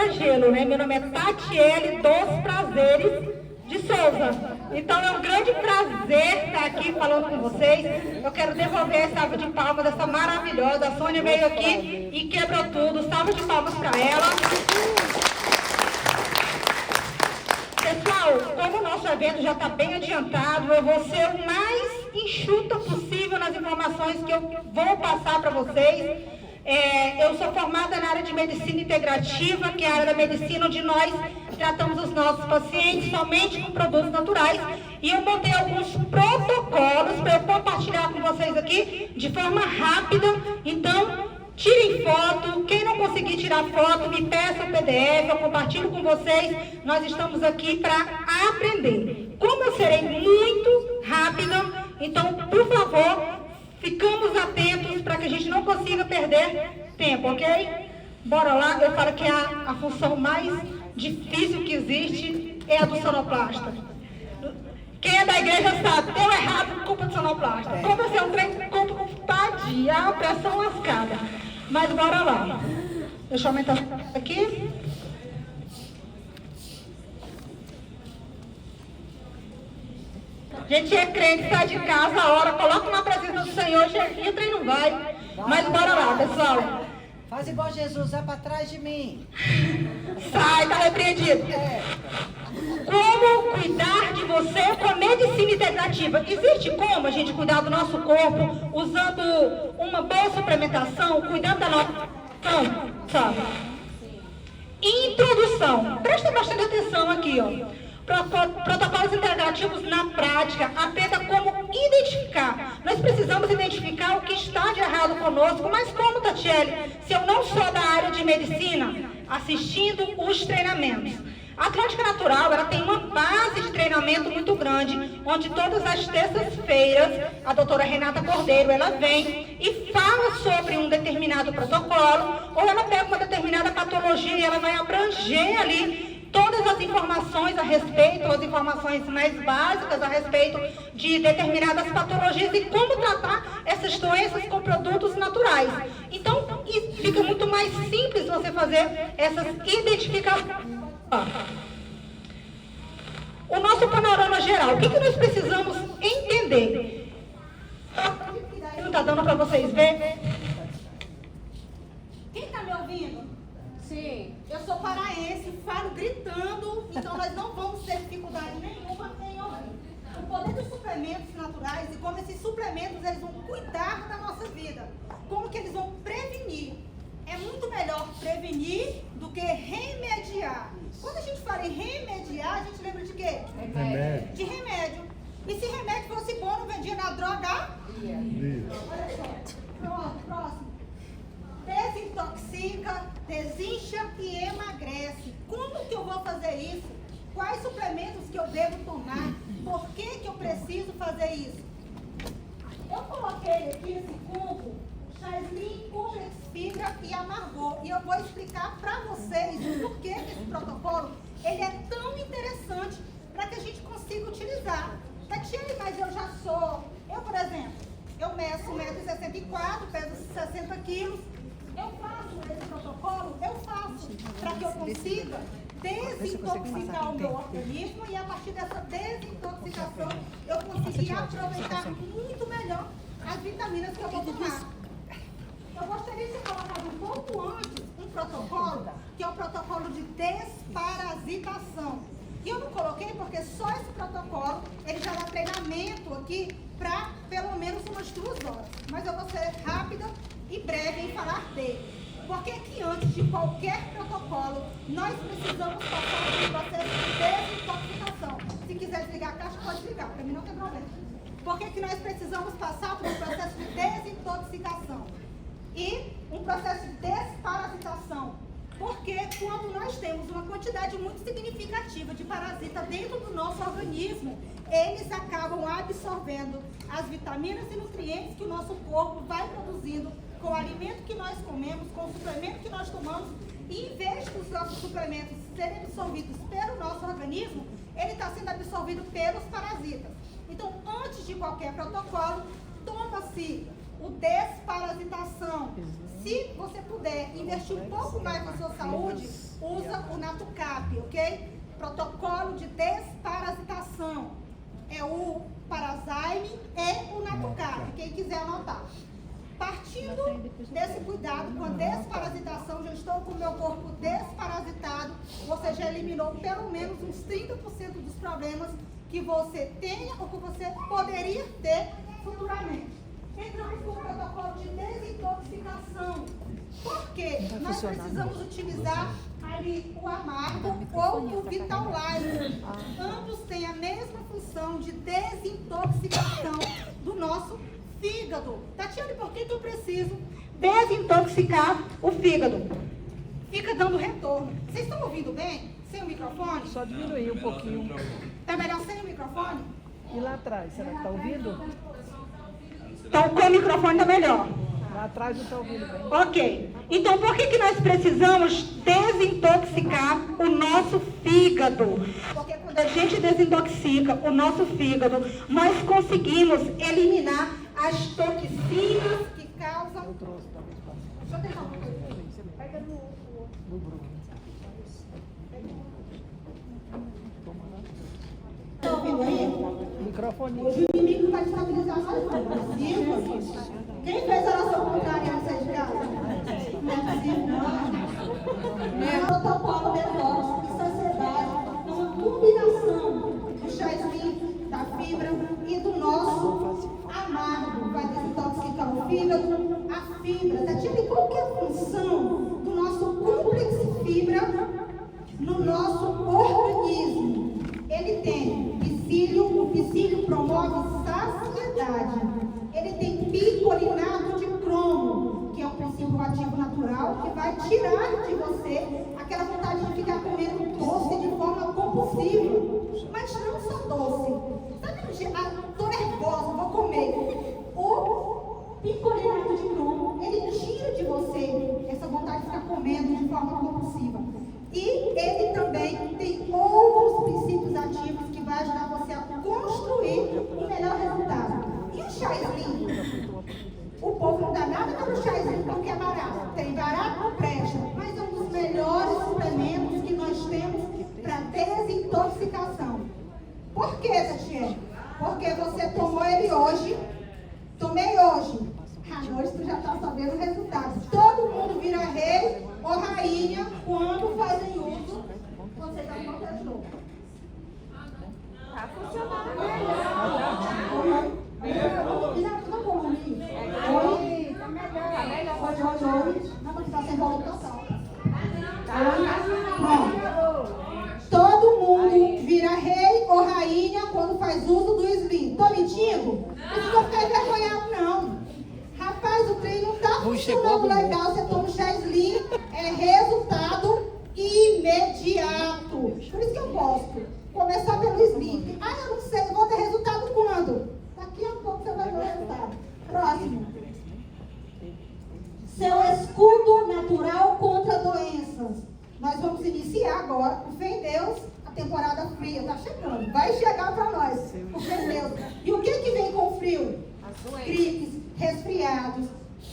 quebra-gelo, né? Meu nome é Tatiele dos Prazeres de Souza. Então é um grande prazer estar aqui falando com vocês. Eu quero devolver a salva de palmas dessa maravilhosa. A Sônia veio aqui e quebrou tudo. Salva de palmas para ela. Pessoal, como o nosso evento já está bem adiantado, eu vou ser o mais enxuta possível nas informações que eu vou passar para vocês. Eu sou formada na área de medicina integrativa, que é a área da medicina onde nós tratamos os nossos pacientes somente com produtos naturais. E eu montei alguns protocolos para eu compartilhar com vocês aqui de forma rápida. Então, tirem foto. Quem não conseguir tirar foto, me peça o PDF, eu compartilho com vocês. Nós estamos aqui para aprender. Como eu serei muito rápida, então, por favor, ficamos atentos para que a gente não consiga perder tempo, ok? Bora lá, eu falo que a função mais difícil que existe é a do sonoplasta. Quem é da igreja sabe, deu errado, culpa do sonoplasta. Como você é um trem, culpa a pressão lascada. Mas bora lá. Deixa eu aumentar aqui. A gente é crente, sai de casa a hora, coloca na presença do Senhor, já entra e não vai. Mas bora lá, pessoal. Faz igual Jesus, vai para trás de mim. Sai, tá repreendido. Como cuidar de você com a medicina integrativa? Existe como a gente cuidar do nosso corpo usando uma boa suplementação, cuidando da nossa sabe? Introdução. Presta bastante atenção aqui, ó. Protocolos integrativos na prática, aprenda como identificar. Nós precisamos identificar o que está de errado conosco, mas como, Tatiele, se eu não sou da área de medicina, assistindo os treinamentos. A Atlântica Natural, ela tem uma base de treinamento muito grande, onde todas as terças-feiras, a doutora Renata Cordeiro, ela vem e fala sobre um determinado protocolo, ou ela pega uma determinada patologia e ela vai abranger ali todas as informações a respeito, as informações mais básicas a respeito de determinadas patologias e como tratar essas doenças com produtos naturais. Então, fica muito mais simples você fazer essas identificações. O nosso panorama geral, o que nós precisamos entender? Não está dando para vocês verem? Quem está me ouvindo? Sim. Eu sou paraense, falo gritando, então nós não vamos ter dificuldade nenhuma em ouvir. O poder dos suplementos naturais e como esses suplementos eles vão cuidar da nossa vida. Como que eles vão prevenir. É muito melhor prevenir do que remediar. Quando a gente fala em remediar, a gente lembra de quê? Remédio. De remédio. E se remédio fosse bom, não vendia na droga? Olha só. Pronto, próximo. Desintoxica, desincha e emagrece. Como que eu vou fazer isso? Quais suplementos que eu devo tomar? Por que eu preciso fazer isso? Eu coloquei aqui esse combo, Chasmin, Complex Fibra e Amargor. E eu vou explicar para vocês o porquê que esse protocolo ele é tão interessante para que a gente consiga utilizar. Tatiele, mas eu já sou... Eu, por exemplo, eu meço 1,64 m, peso 60 quilos. Eu faço esse protocolo, eu faço para que eu consiga desintoxicar o meu organismo e a partir dessa desintoxicação eu conseguir aproveitar muito melhor as vitaminas que eu vou tomar. Eu gostaria de ter colocado um pouco antes um protocolo, que é o protocolo de desparasitação. E eu não coloquei porque só esse protocolo, ele já dá treinamento aqui para pelo menos umas 2 horas. Mas eu vou ser rápida e breve em falar dele. Porque que antes de qualquer protocolo, nós precisamos passar por um processo de desintoxicação. Se quiser desligar a caixa, pode desligar, para mim não tem problema. Por que nós precisamos passar por um processo de desintoxicação? E um processo de desparasitação. Porque quando nós temos uma quantidade muito significativa de parasita dentro do nosso organismo, eles acabam absorvendo as vitaminas e nutrientes que o nosso corpo vai produzindo com o alimento que nós comemos, com o suplemento que nós tomamos. E em vez dos nossos suplementos serem absorvidos pelo nosso organismo, ele está sendo absorvido pelos parasitas. Então, antes de qualquer protocolo, toma-se o desparasitação. Se você puder investir um pouco mais na sua saúde, usa NATUCAP, ok? Protocolo de desparasitação. É o Parazyme e o NATUCAP, quem quiser anotar. Partindo desse cuidado com a desparasitação, já estou com o meu corpo desparasitado, você já eliminou pelo menos uns 30% dos problemas que você tenha ou que você poderia ter futuramente. Entramos com o protocolo de desintoxicação. Por quê? Nós precisamos utilizar ali o amargo ou o Vital Life. Ambos têm a mesma função de desintoxicação do nosso fígado. Tatiane, por que eu preciso desintoxicar o fígado? Fica dando retorno. Vocês estão ouvindo bem? Sem o microfone? Só diminuir um pouquinho. Tá melhor sem o microfone? E lá atrás, será que está ouvindo? Então, com o microfone tá melhor. Lá atrás não está ouvindo bem. Ok. Então, por que nós precisamos desintoxicar o nosso fígado? Porque quando a gente desintoxica o nosso fígado, nós conseguimos eliminar as toxinas que causam... Eu trouxe, talvez. Deixa eu tentar uma coisa. Pega no... Do Bruno. Tá ouvindo aí? Microfone. Hoje o inimigo vai estabilizar mais não. Quem fez a oração contrária nessa de casa? Não é possível, não. É protocolo detox e saciedade. É uma combinação do chá slim, da fibra e do nosso amargo. Vai desintoxicar o fígado, a fibra. Tatiana, qual que é a função do nosso complexo fibra no nosso organismo? Ele tem psyllium, o psyllium promove saciedade. Ele tem picolinato de cromo, que é um princípio ativo natural, que vai tirar de você aquela vontade de ficar comendo doce de forma compulsiva. Mas não só doce. Sabe, tô nervosa, vou comer. O picolinato de cromo, ele tira de você essa vontade de ficar comendo de forma compulsiva. E ele também tem outros princípios ativos que vai ajudar você a construir um melhor resultado. E o chá slim? O povo não dá nada para o chá slim porque é barato. Tem barato, não presta. Mas é um dos melhores suplementos que nós temos para desintoxicação. Por que, Tatiana? Porque você tomou ele hoje. Tomei hoje. À noite tu já está sabendo o resultado. Todo mundo vira rei ou rainha quando fazem uso. Você já não testou. Está funcionando melhor. Já está bom, amigo? Oi? Está melhor. Oi. Não, porque está sem colocação. Pronto. Todo mundo vira rei ou rainha quando faz uso do slim. Tô mentindo? Não precisa ficar envergonhado, não. Rapaz, o trem não está funcionando legal. Você toma o chá slim, é resultado imediato. Por isso que eu gosto. Começar pelo slim. Ah, eu não sei, eu vou ter resultado quando? Daqui a pouco você vai ver o resultado. Próximo. Seu escudo natural contra doenças. Nós vamos iniciar agora, com fé em Deus, a temporada fria. Está chegando. Vai chegar para nós. Com fé em Deus. E o que vem com o frio? Gripes, resfriados,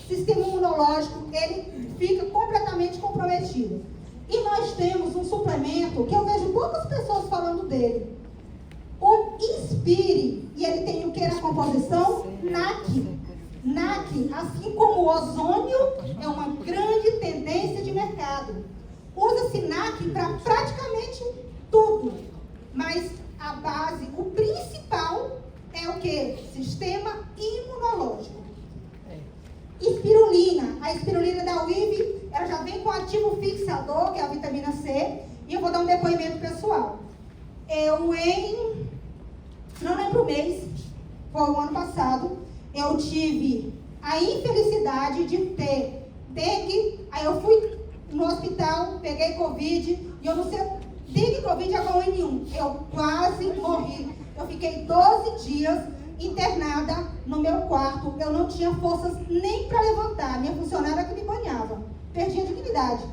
sistema imunológico, ele fica completamente comprometido. E nós temos um suplemento que eu vejo poucas pessoas falando dele. O Inspire, e ele tem o que na composição? NAC. NAC, assim como o ozônio, é uma grande tendência de mercado. Usa-se NAC para praticamente tudo. Mas a base, o principal é o que? Sistema imunológico. Espirulina. A espirulina da UIV, ela já vem com ativo fixador, que é a vitamina C. E eu vou dar um depoimento pessoal. Não lembro o mês, foi o ano passado, eu tive a infelicidade de ter dengue. Aí eu fui no hospital, peguei Covid, e eu não sei, dengue, Covid, H1N1. Eu quase morri. Eu fiquei 12 dias internada no meu quarto. Eu não tinha forças nem para levantar. Minha funcionária que me banhava. Perdi a dignidade.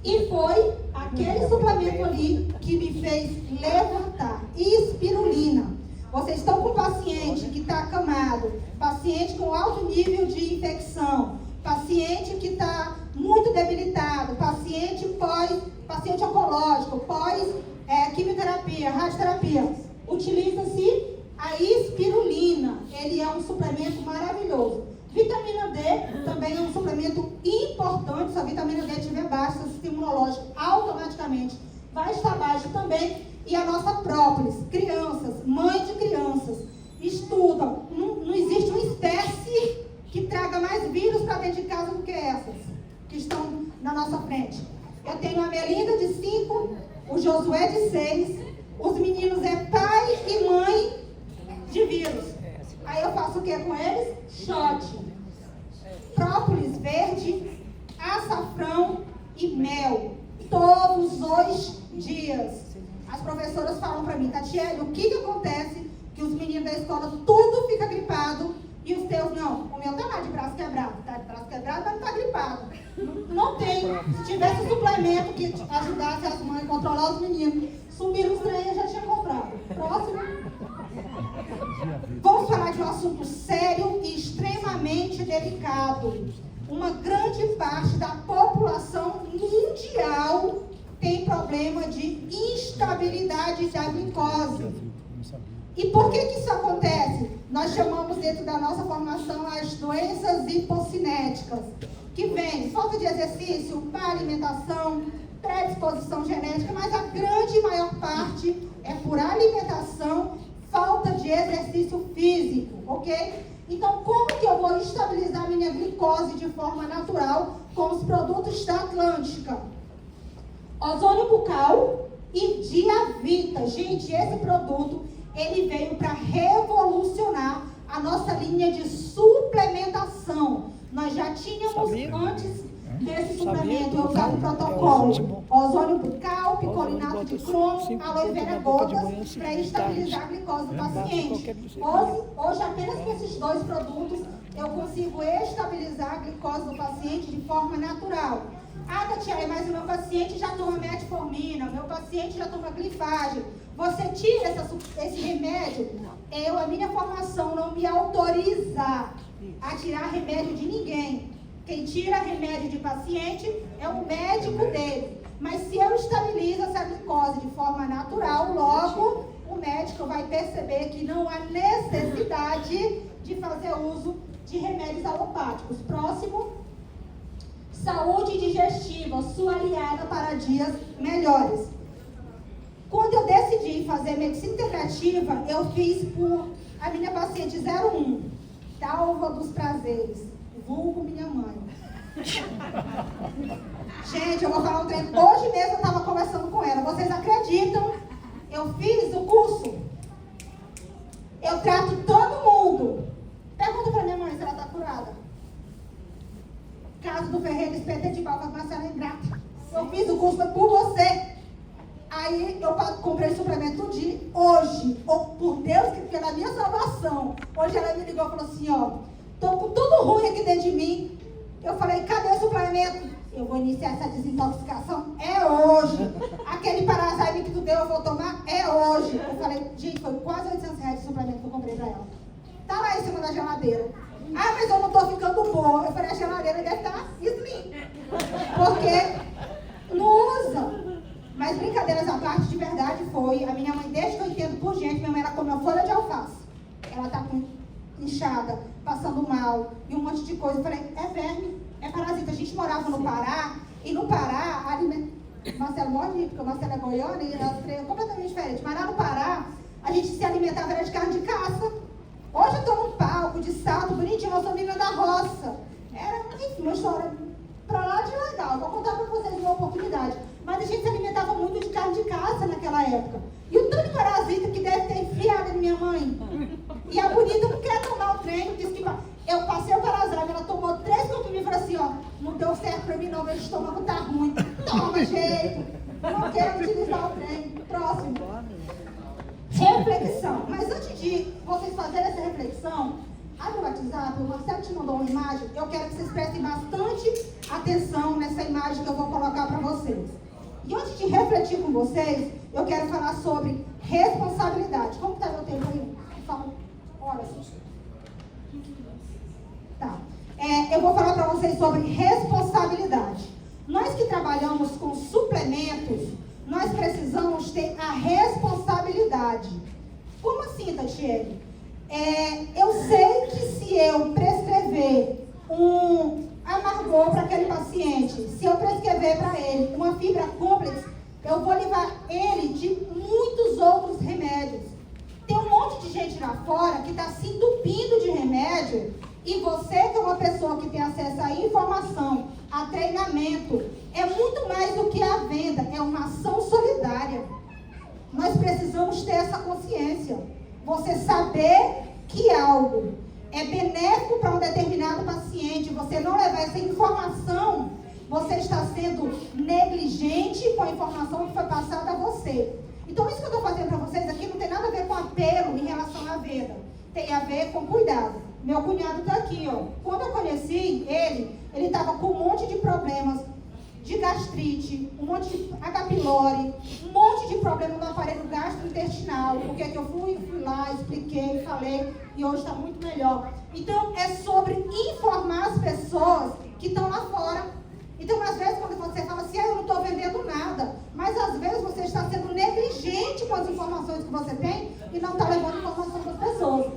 E foi aquele suplemento ali que me fez levantar. Espirulina. Vocês estão com um paciente que está acamado, paciente com alto nível de infecção, paciente que está muito debilitado, paciente oncológico, quimioterapia, radioterapia, utiliza-se a espirulina. Ele é um suplemento maravilhoso. Vitamina D também é um suplemento importante. Se a vitamina D estiver baixa, o sistema imunológico automaticamente vai estar baixo também. E a nossa própolis, crianças, mães de crianças, estudam. Não existe uma espécie que traga mais vírus para dentro de casa do que essas que estão na nossa frente. Eu tenho a Melinda de 5, o Josué de 6, os meninos é pai e mãe de vírus. Aí eu faço o que com eles? Shot. Própolis verde, açafrão e mel. Todos os dias. As professoras falam para mim, Tatiele, o que acontece? Que os meninos da escola tudo fica gripado e os teus não. O meu tá lá de braço quebrado. Tá de braço quebrado, mas não tá gripado. Não tem. Se tivesse suplemento que ajudasse as mães a controlar os meninos, sumiram os trem, eu já tinha comprado. Próximo. Vamos falar de um assunto sério e extremamente delicado. Uma grande parte da população mundial tem problema de instabilidade da glicose. E por que isso acontece? Nós chamamos dentro da nossa formação as doenças hipocinéticas, que vem falta de exercício, má alimentação, predisposição genética, mas a grande maior parte é por alimentação, falta de exercício físico, ok? Então, como que eu vou estabilizar minha glicose de forma natural com os produtos da Atlântica? Ozônio bucal e Diavita. Gente, esse produto, ele veio para revolucionar a nossa linha de suplementação. Nós já tínhamos antes desse suplemento, eu usava o protocolo ozônio bucal, picolinato de cromo, aloe vera gotas, para estabilizar a glicose do paciente. Hoje, apenas com esses 2 produtos, eu consigo estabilizar a glicose do paciente de forma natural. Ah, Tatiele, mas o meu paciente já toma metformina, o meu paciente já toma glifagem. Você tira esse remédio? A minha formação não me autoriza a tirar remédio de ninguém. Quem tira remédio de paciente é o médico dele. Mas se eu estabilizo essa glicose de forma natural, logo o médico vai perceber que não há necessidade de fazer uso de remédios alopáticos. Próximo. Saúde digestiva, sua aliada para dias melhores. Quando eu decidi fazer medicina integrativa, eu fiz por a minha paciente 01, Dalva dos Prazeres, vulgo minha mãe. Gente, eu vou falar um trem. Hoje mesmo eu estava conversando com ela. Vocês acreditam? Eu fiz o curso. Eu trato todo mundo. Pergunta para minha mãe se ela está curada. Caso do Ferreira, espeta de pau, Marcela ingrata. Eu fiz o curso por você. Aí eu comprei suplemento de hoje. Por Deus, que pela minha salvação. Hoje ela me ligou e falou assim, ó, tô com tudo ruim aqui dentro de mim. Eu falei, cadê o suplemento? Eu vou iniciar essa desintoxicação, é hoje. Aquele Parazyme que tu deu, eu vou tomar, é hoje. Eu falei, gente, foi quase R$800 de suplemento que eu comprei pra ela. Tá lá em cima da geladeira. Ah, mas eu não tô ficando boa. Eu falei, a geladeira deve estar slim. Porque não usa. Mas brincadeiras à parte, de verdade, foi. A minha mãe, desde que eu entendo por gente, minha mãe, ela come uma folha de alface. Ela tá com inchada, passando mal, e um monte de coisa. Eu falei, é verme, é parasita. A gente morava no Pará, e no Pará, Marcelo morre, porque o Marcelo é goiano, e nós três completamente diferentes. Mas lá no Pará, a gente se alimentava era de carne de caça. Hoje eu tô num palco de salto, bonitinho, eu sou menina da roça. Era, enfim, uma história pra lá de legal. Vou contar pra vocês uma oportunidade. Mas a gente se alimentava muito de carne de caça naquela época. E o tanto de parasita que deve ter enfiado em minha mãe. E a bonita não quer tomar o treino, disse que eu passei o Parazyme, ela tomou 3 comprimidos e falou assim, ó, não deu certo pra mim não, meu estômago tá ruim. Toma jeito. Não quero utilizar o treino. Próximo. Reflexão. Mas antes de vocês fazerem essa reflexão, abre o WhatsApp, o Marcelo te mandou uma imagem, eu quero que vocês prestem bastante atenção nessa imagem que eu vou colocar para vocês. E antes de refletir com vocês, eu quero falar sobre responsabilidade. Como está meu tempo aí? Fala horas. Tá. Eu vou falar para vocês sobre responsabilidade. Nós que trabalhamos com suplementos, nós precisamos ter a responsabilidade. Como assim, Tatiele? Eu sei que se eu prescrever um amargor para aquele paciente, se eu prescrever para ele uma fibra complex, eu vou livrar ele de muitos outros remédios. Tem um monte de gente lá fora que está se entupindo de remédio, e você, que é uma pessoa que tem acesso à informação, a treinamento, é muito mais do que a venda, é uma ação solidária. Nós precisamos ter essa consciência. Você saber que algo é benéfico para um determinado paciente, você não levar essa informação, você está sendo negligente com a informação que foi passada a você. Então, isso que eu estou fazendo para vocês aqui não tem nada a ver com apelo em relação à venda. Tem a ver com cuidado. Meu cunhado está aqui, ó. Quando eu conheci ele estava com um monte de problemas de gastrite, um monte de H. pylori, um monte de problema no aparelho gastrointestinal. Porque que eu fui lá, expliquei, falei, e hoje está muito melhor. Então, é sobre informar as pessoas que estão lá fora. Então, às vezes, quando você fala assim, eu não estou vendendo nada, mas às vezes você está sendo negligente com as informações que você tem e não está levando informação para as pessoas.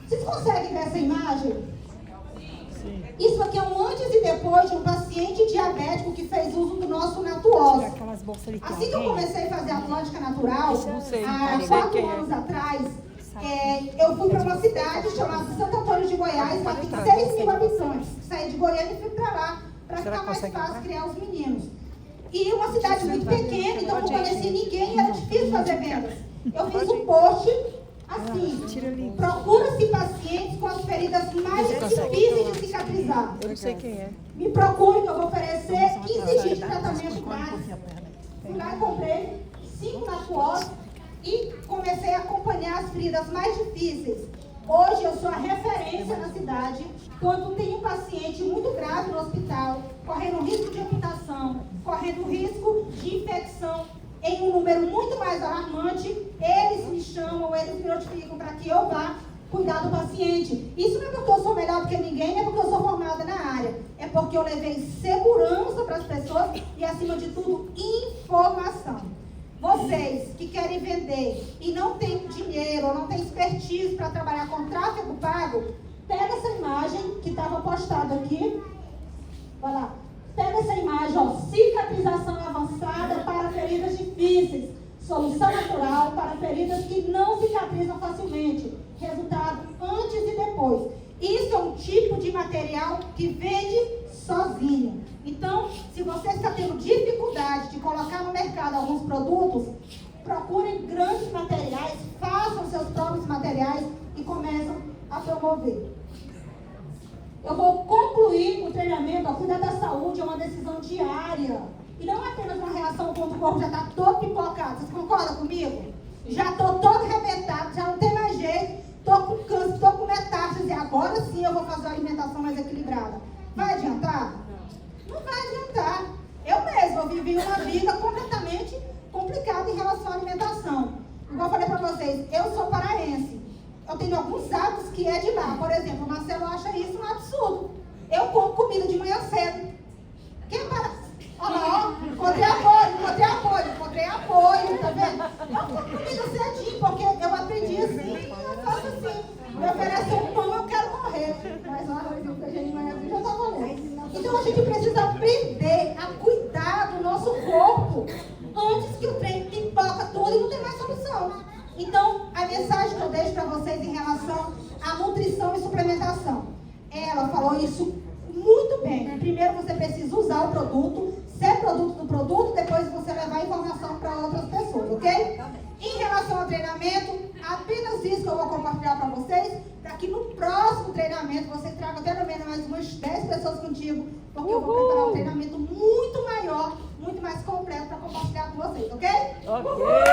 Vocês conseguem ver essa imagem? Sim. Isso aqui é um antes e depois de um paciente diabético que fez uso do nosso Natuose. Assim que eu comecei a fazer a Atlântica Natural, há 4 anos atrás, eu fui para uma cidade chamada Santo Antônio de Goiás, lá tem 6 mil habitantes. Saí de Goiânia e fui para lá, para ficar mais fácil criar os meninos. E uma cidade muito pequena, então não conhecia ninguém, era difícil fazer vendas. Eu fiz um post assim, procura-se pacientes com as feridas mais difíceis de cicatrizar. Eu não sei quem é. Me procure que eu vou oferecer 15 dias de tratamento grátis. Fui lá e comprei 5 Natuose e comecei a acompanhar as feridas mais difíceis. Hoje eu sou a referência na cidade quando tem um paciente muito grave no hospital, correndo risco de amputação, correndo risco de infecção, em um número muito mais alarmante, eles me chamam, eles me notificam para que eu vá cuidar do paciente. Isso não é porque eu sou melhor do que ninguém, não é porque eu sou formada na área. É porque eu levei segurança para as pessoas e, acima de tudo, informação. Vocês que querem vender e não têm dinheiro ou não têm expertise para trabalhar com tráfego pago, pega essa imagem que estava postada aqui. Vai lá. Pega essa imagem, ó, cicatrização avançada para feridas difíceis, solução natural para feridas que não cicatrizam facilmente, resultado antes e depois. Isso é um tipo de material que vende sozinho. Então, se você está tendo dificuldade de colocar no mercado alguns produtos, procurem grandes materiais, façam seus próprios materiais e começam a promover. Eu vou concluir o treinamento. A cuidar da saúde é uma decisão diária. E não é apenas uma reação quando o corpo já está todo pipocado. Vocês concordam comigo? Já estou todo arrebentado, já não tem mais jeito. Estou com câncer, estou com metástase. Agora sim eu vou fazer uma alimentação mais equilibrada. Vai adiantar? Não vai adiantar. Eu mesma vivi uma vida completamente complicada em relação à alimentação. Igual eu falei para vocês, eu sou paraense. Eu tenho alguns hábitos que é de lá. Por exemplo, o Marcelo acha isso um absurdo. Eu como comida de manhã cedo. Quem para? Olha lá, ó. Encontrei apoio, tá vendo? Eu como comida cedinho, porque eu aprendi assim e eu faço assim. Me oferece um pão, eu quero morrer. Mas o arrozinho que a gente manhã já tá valendo. Então a gente precisa aprender a cuidar do nosso corpo antes que o trem pipoca tudo e não tem mais solução. Então, a mensagem que eu deixo para vocês em relação à nutrição e suplementação. Ela falou isso muito bem. Primeiro você precisa usar o produto, ser produto do produto, depois você levar a informação para outras pessoas, ok? Em relação ao treinamento, apenas isso que eu vou compartilhar para vocês, para que no próximo treinamento você traga pelo menos mais umas 10 pessoas contigo, porque eu vou preparar um treinamento muito maior, muito mais completo para compartilhar com vocês, ok? Ok!